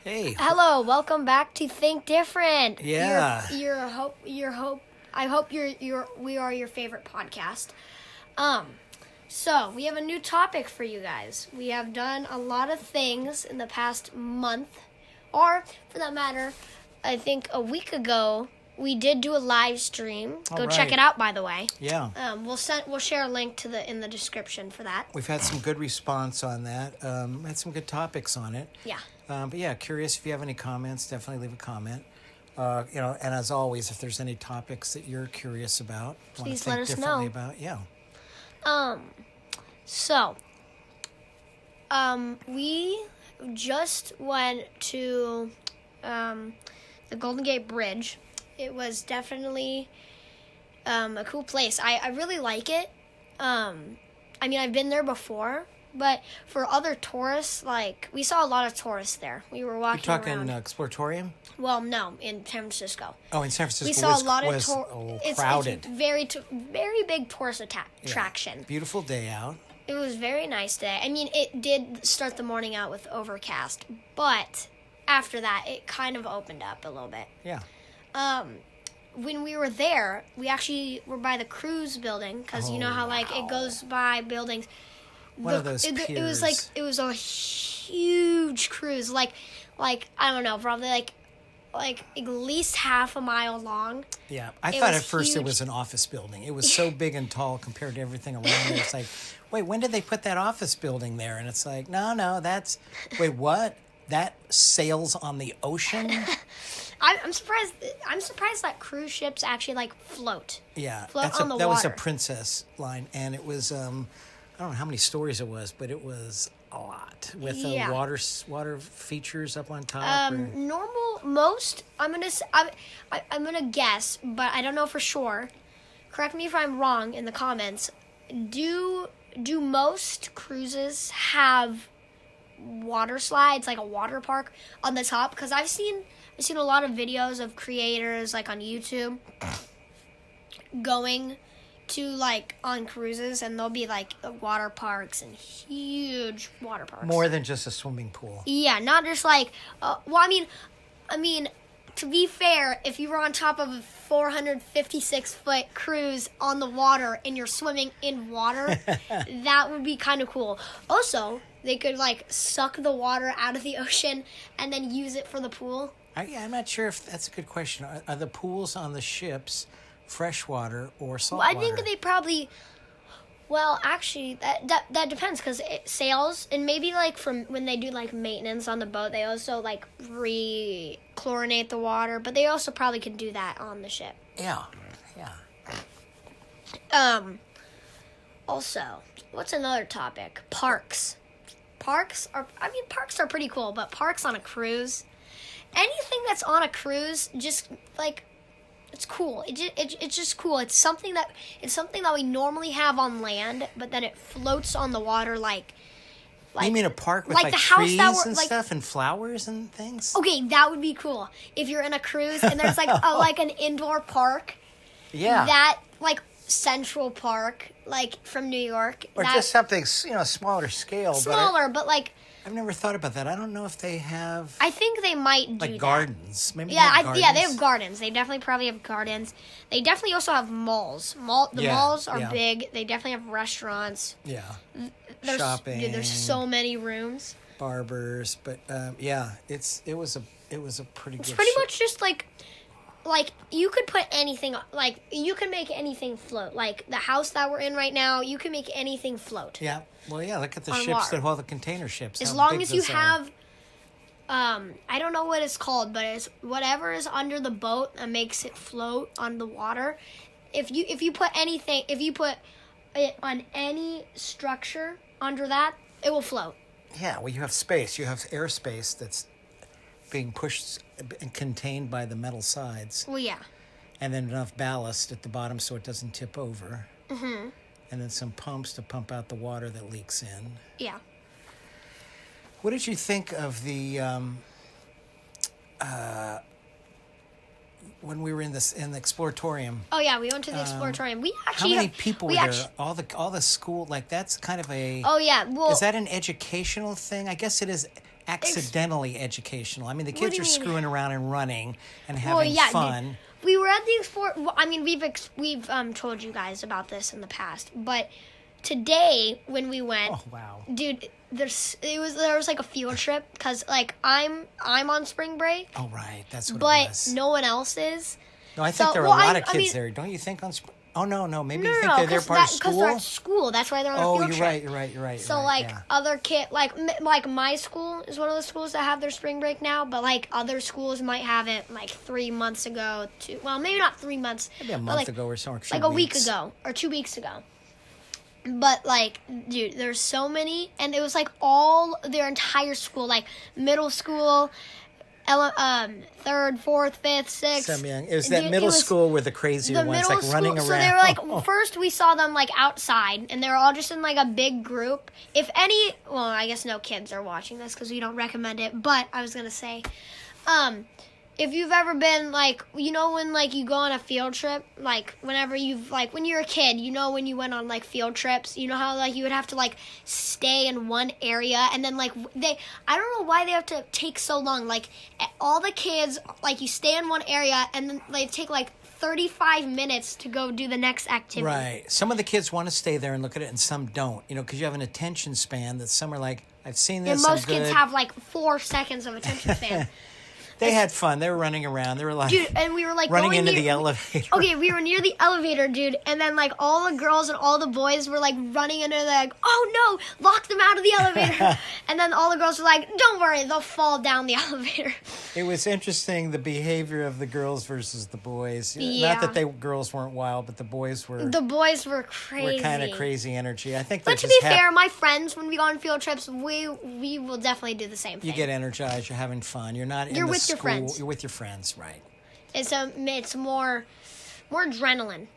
Hey. Hello, welcome back to Think Different. Yeah. I hope we are your favorite podcast. So we have a new topic for you guys. We have done a lot of things in the past month, or for that matter, I think a week ago we did do a live stream. Go check it out, by the way. Yeah. We'll share a link in the description for that. We've had some good response on that. Had some good topics on it. Yeah. But yeah, curious if you have any comments, definitely leave a comment. And as always, if there's any topics that you're curious about, Please want let to think us differently know. about, yeah. We just went to the Golden Gate Bridge. It was definitely a cool place. I really like it. I've been there before, but for other tourists, we saw a lot of tourists there. We were walking You're talking around. Exploratorium? Well, no, in San Francisco. Oh, in San Francisco. We saw a lot of crowded. It's very big tourist attraction. Beautiful day out. It was a very nice day. It did start the morning out with overcast, but after that, it kind of opened up a little bit. Yeah. When we were there, we actually were by the cruise building because you know how it goes by buildings. One of those It was piers. it was a huge cruise, I don't know, probably like at least half a mile long. Yeah, I It thought was at first it huge. was an office building. It was so big and tall compared to everything around it. It's like, wait, when did they put that office building there? And it's like, no, wait, what? That sails on the ocean? I'm surprised. I'm surprised that cruise ships actually float. Yeah, Float on the that was a water. Princess line, and it was I don't know how many stories it was, but it was a lot with Yeah. water features up on top. Most. I'm gonna guess, but I don't know for sure. Correct me if I'm wrong in the comments. Do most cruises have water slides, like a water park on the top? Because I've seen a lot of videos of creators on YouTube going to on cruises, and there'll be water parks and huge water parks. More than just a swimming pool. Yeah, not just to be fair, if you were on top of a 456-foot cruise on the water and you're swimming in water, that would be kind of cool. Also, they could suck the water out of the ocean and then use it for the pool. I'm not sure if that's a good question. Are the pools on the ships freshwater or Well, saltwater? I think they probably. Well, actually, that depends because it sails, and maybe from when they do maintenance on the boat, they also re-chlorinate the water, but they also probably can do that on the ship. Yeah. Also, what's another topic? Parks. Parks are pretty cool, but parks on a cruise, anything that's on a cruise, just it's cool. It's just cool. It's something that we normally have on land, but then it floats on the water You mean a park with the house trees that we're- and stuff and flowers and things? Okay, that would be cool if you're in a cruise and there's an indoor park. Yeah. That Central Park, from New York. Or that, just something, smaller scale. smaller, but I've never thought about that. I don't know if they have I think they might do that. gardens. Maybe Yeah, they have they have gardens. They definitely probably have gardens. They definitely also have malls. Malls are big. They definitely have restaurants. Yeah. There's, Shopping. Dude, there's so many rooms. Barbers, but it was a pretty It's good. pretty much just you could put anything you can make anything float. The house that we're in right now, you can make anything float. Yeah. Well, yeah. Look at the On ships water. that hold the container ships. As how long big as you those are. have I don't know what it's called, but it's whatever is under the boat that makes it float on the water. If you put it on any structure under that, it will float. Yeah. Well, you have space. You have airspace that's being pushed and contained by the metal sides, Well, yeah. and then enough ballast at the bottom so it doesn't tip over. Mm-hmm. And then some pumps to pump out the water that leaks in. Yeah. What did you think of the when we were in the exploratorium? Oh yeah, we went to the exploratorium. We How actually many have- people we were actu- there? All the school, that's kind of a. Oh yeah, well Is that an educational thing? I guess it is accidentally educational. I mean, the do kids you are mean? screwing around and running and Well, having yeah, fun. dude. We were at the Explore. Well, I mean, we've told you guys about this in the past, but today when we went, Oh, wow. dude, there was like a field trip because like I'm on spring break, Oh, right. That's what it but was. no one else is. No, I think so- there are well, a lot I- of I kids mean- there. Don't you think Oh, no. Maybe No, you no, think no, they're because part of they're at school? school. That's why they're on a Oh, field you're trip. right. You're right. So right, like yeah. other like my school is one of the schools that have their spring break now, but like other schools might have it like 3 months ago. Well, maybe not 3 months. Maybe a but, month like, ago or so. Or like a week ago or 2 weeks ago. But like, dude, there's so many, and it was like all their entire school, like middle school, third, fourth, fifth, sixth. Some young. It was that Dude, middle it was school with the crazier the ones, middle like running school. around. So they were like, first we saw them like outside, and they were all just in like a big group. If any, well, I guess no kids are watching this because we don't recommend it. But I was gonna say, if you've ever been like, you know, when like you go on a field trip, like whenever you've like when you're a kid, you know, when you went on like field trips, you know how like you would have to like stay in one area, and then like I don't know why they have to take so long. Like all the kids, like you stay in one area, and then they take like 35 minutes to go do the next activity. Right. Some of the kids want to stay there and look at it, and some don't. You know, because you have an attention span that some are like, I've seen this. And most I'm kids good. have like 4 seconds of attention span. They had fun. They were running around. They were like Dude, and we were like running going into near, the elevator. Okay, we were near the elevator, dude, and then like all the girls and all the boys were like running into there, like, oh no, lock them out of the elevator. And then all the girls were like, don't worry, they'll fall down the elevator. It was interesting, the behavior of the girls versus the boys. Yeah. Not that girls weren't wild, but the boys were The boys were crazy. kind of crazy energy. I think But they're to just be fair, my friends, when we go on field trips, we will definitely do the same thing. you get energized. You're having fun. You're not. You're in the with your school, friends. You're with your friends, right? It's more adrenaline.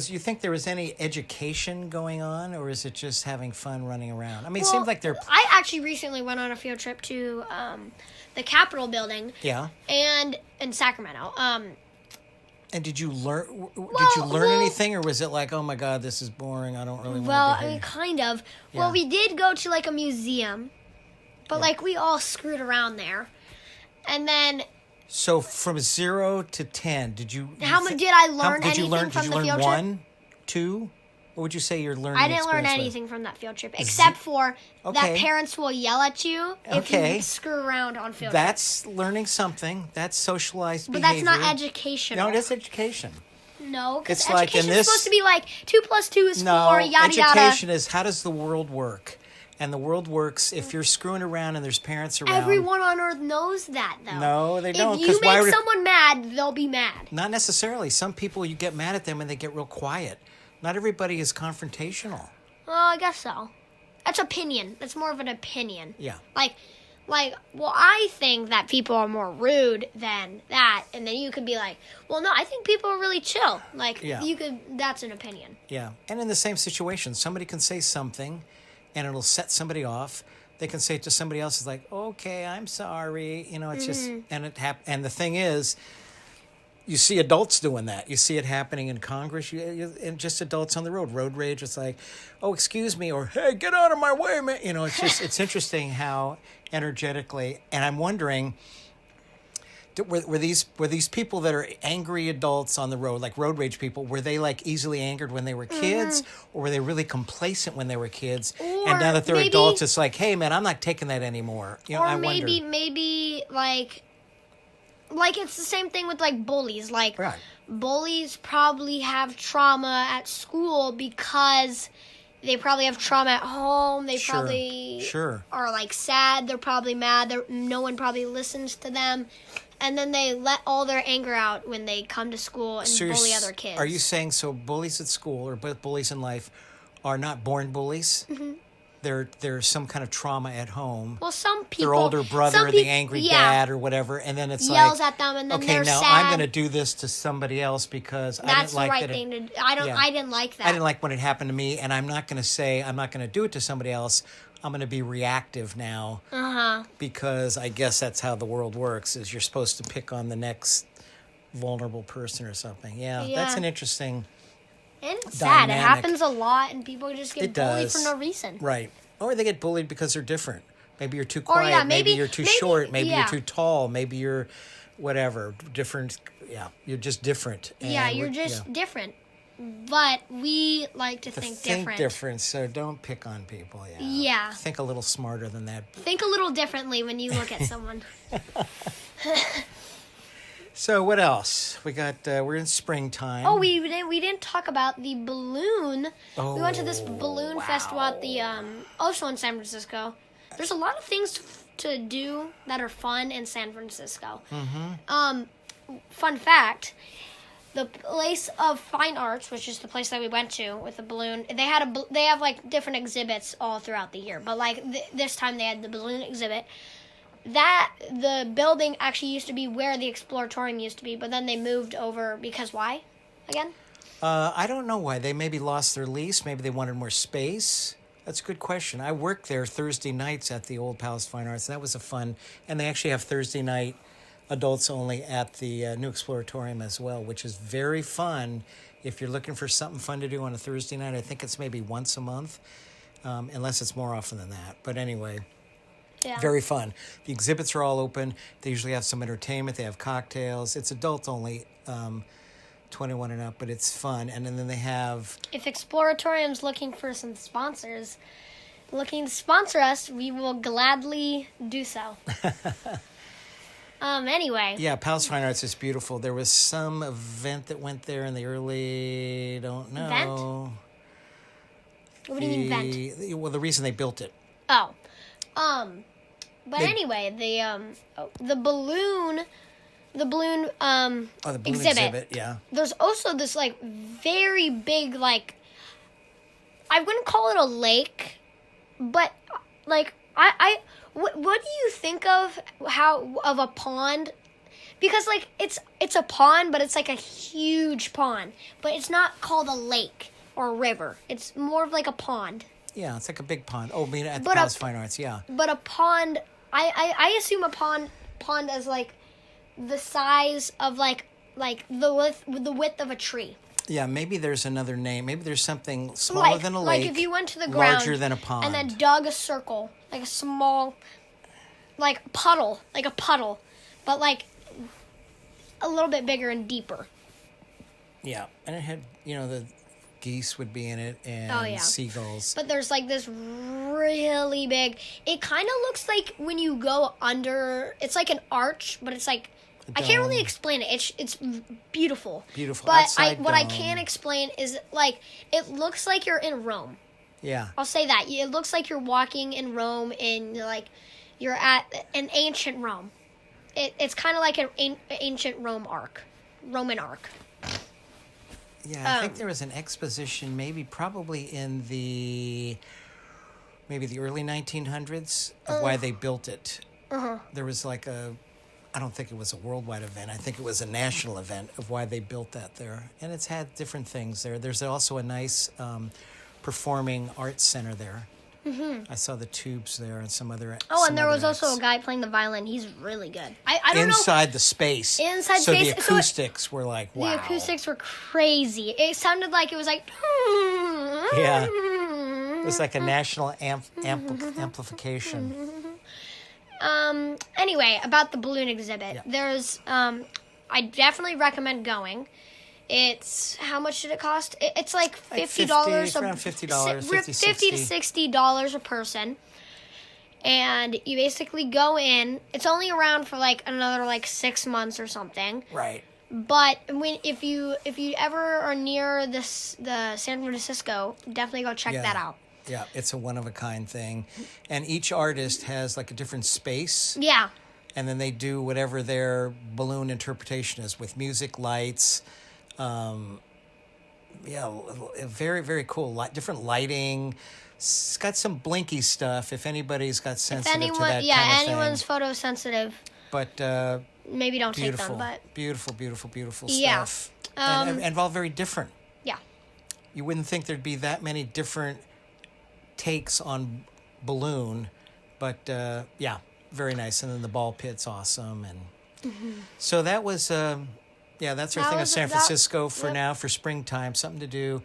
You think there was any education going on, or is it just having fun running around? I mean, it Well, seems like they're. I actually recently went on a field trip to the Capitol building Yeah. and in Sacramento. And did you learn? Did you Well, learn well- anything, or was it like, oh my god, this is boring. I don't really Well, want I to be mean, here. kind of. Yeah. Well, we did go to like a museum, but Yeah. like we all screwed around there. And then, So from 0 to 10, did you? How much did I learn Did you anything learn? from Did you the learn field trip? 1, 2? What would you say your learning? I didn't learn experience was? anything from that field trip except for that Okay. parents will yell at you if Okay. you screw around on field trips. That's learning something. That's socialized But behavior. that's not educational. No, it is education. No, because It's like in education is this- supposed to be like 2 + 2 is No, 4, yada education yada. is how does the world work? And the world works if you're screwing around and there's parents around. Everyone on earth knows that, though. No, they don't, If 'cause you why make would- someone mad, they'll be mad. Not necessarily. Some people, you get mad at them and they get real quiet. Not everybody is confrontational. Well, I guess so. That's opinion. That's more of an opinion. Yeah. Well, I think that people are more rude than that, and then you could be like, well, no, I think people are really chill. Like, Yeah. that's an opinion. Yeah. And in the same situation, somebody can say something and it'll set somebody off. They can say it to somebody else, it's like, okay, I'm sorry. You know, it's just, and the thing is, you see adults doing that. You see it happening in Congress, and just adults on the road. Road rage, it's like, oh, excuse me, or hey, get out of my way, man. You know, it's just, it's interesting how energetically, and I'm wondering, were these people that are angry adults on the road, like road rage people, were they like easily angered when they were kids, or were they really complacent when they were kids? Or And now that they're maybe- adults, it's like, hey, man, I'm not taking that anymore. You know, Or I maybe, wonder. like it's the same thing with like bullies. Like, Right. bullies probably have trauma at school because they probably have trauma at home. They Sure, probably sure. are like sad. They're probably mad. No one probably listens to them. And then they let all their anger out when they come to school and So you're bully s- other kids. Are you saying so bullies at school or both bullies in life are not born bullies? Mm-hmm. There's some kind of trauma at home. Well, some people. Their older brother some or the peop- angry yeah, dad or whatever, and then it's yells like, at them, and then okay, they're now sad. I'm going to do this to somebody else because I That's didn't like the right that. thing to do. I didn't like that. I didn't like when it happened to me, and I'm not going to do it to somebody else. I'm going to be reactive now because I guess that's how the world works. Is you're supposed to pick on the next vulnerable person or something. Yeah, that's Yeah. an interesting. And it's sad. It dynamic. happens a lot, and people just get It bullied does. for no reason. Right. Or they get bullied because they're different. Maybe you're too Or, quiet. yeah, maybe maybe- you're too maybe- short. Maybe yeah. you're too tall. Maybe you're whatever. Different. Yeah, you're just different. Yeah, And you're we're- just yeah. different. But we like to think different. So don't pick on people. Yeah. Yeah. Think a little smarter than that. Think a little differently when you look at someone. So what else? We got. We're in springtime. Oh, we didn't talk about the balloon. We went to this Oh, balloon festival at the also in San Francisco. There's a lot of things to do that are fun in San Francisco. Fun fact: the place of fine arts, which is the place that we went to with the balloon, they have like different exhibits all throughout the year. But like this time they had the balloon exhibit. That the building actually used to be where the Exploratorium used to be, but then they moved over because why? Again? I don't know why. They maybe lost their lease. Maybe they wanted more space. That's a good question. I worked there Thursday nights at the Old Palace Fine Arts. And that was a fun. And they actually have Thursday night adults only at the New Exploratorium as well, which is very fun. If you're looking for something fun to do on a Thursday night, I think it's maybe once a month, unless it's more often than that. But anyway. Yeah. Very fun. The exhibits are all open. They usually have some entertainment. They have cocktails. It's adult only, 21 and up, but it's fun. And then they have... If Exploratorium's looking for some sponsors, looking to sponsor us, we will gladly do so. Anyway. Yeah, Palace Fine Arts is beautiful. There was some event that went there in the early... Don't know. Event? What do you mean vent? Well, the reason they built it. Oh. But anyway, the balloon Oh, the balloon exhibit, yeah. There's also this like very big like I wouldn't call it a lake, but like what do you think of a pond? Because like it's a pond, but it's like a huge pond, but it's not called a lake or a river. It's more of like a pond. Yeah, it's like a big pond. Oh, I mean, at the But Palace Fine Arts, yeah. But a pond, I assume a pond as like the size of like the width of a tree. Yeah, maybe there's another name. Maybe there's something smaller than a lake. Like if you went to the ground, larger than a pond, and then dug a circle, like a small, like puddle, but like a little bit bigger and deeper. Yeah, and it had, the geese would be in it and Oh, yeah. seagulls. But there's like this really big. It kind of looks like when you go under. It's like an arch, but it's like I can't really explain it. It's beautiful. Beautiful. But Outside what I dome. can explain is like it looks like you're in Rome. Yeah. I'll say that. It looks like you're walking in Rome and like you're at an ancient Rome. It's kind of like an ancient Roman arc. Yeah, I think there was an exposition, probably in the early 1900s of why they built it. There was like I don't think it was a worldwide event. I think it was a national event of why they built that there. And it's had different things there. There's also a nice performing arts center there. I saw the tubes there and some other. Oh, and there was also a guy playing the violin. He's really good. I don't know. Inside the space. Inside so space. the acoustics were like, wow. The acoustics were crazy. It sounded like it was like. Yeah. It was like a national amplification. Anyway, about the balloon exhibit. Yeah. There's I definitely recommend going. It's how much did it cost? It's like $50. Around $50, 50, $50 to $60 a person. And you basically go in. It's only around for like another like 6 months or something. Right. But if you ever are near the San Francisco, definitely go check that out. Yeah, it's a one-of-a-kind thing. And each artist has like a different space. Yeah. And then they do whatever their balloon interpretation is with music, lights. Very, very cool. Different lighting. It's got some blinky stuff if anybody's got sensitive to that kind of anyone's thing. photosensitive. But Maybe don't beautiful, take them, but beautiful Yeah. stuff. And all very different. yeah. You wouldn't think there'd be that many different takes on balloon, but very nice. And then the ball pit's awesome, and so that was that's our thing in San Francisco for now for springtime, something to do.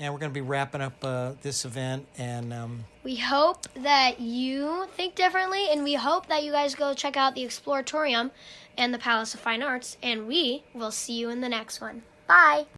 And we're going to be wrapping up this event. And we hope that you think differently, and we hope that you guys go check out the Exploratorium and the Palace of Fine Arts, and we will see you in the next one. Bye!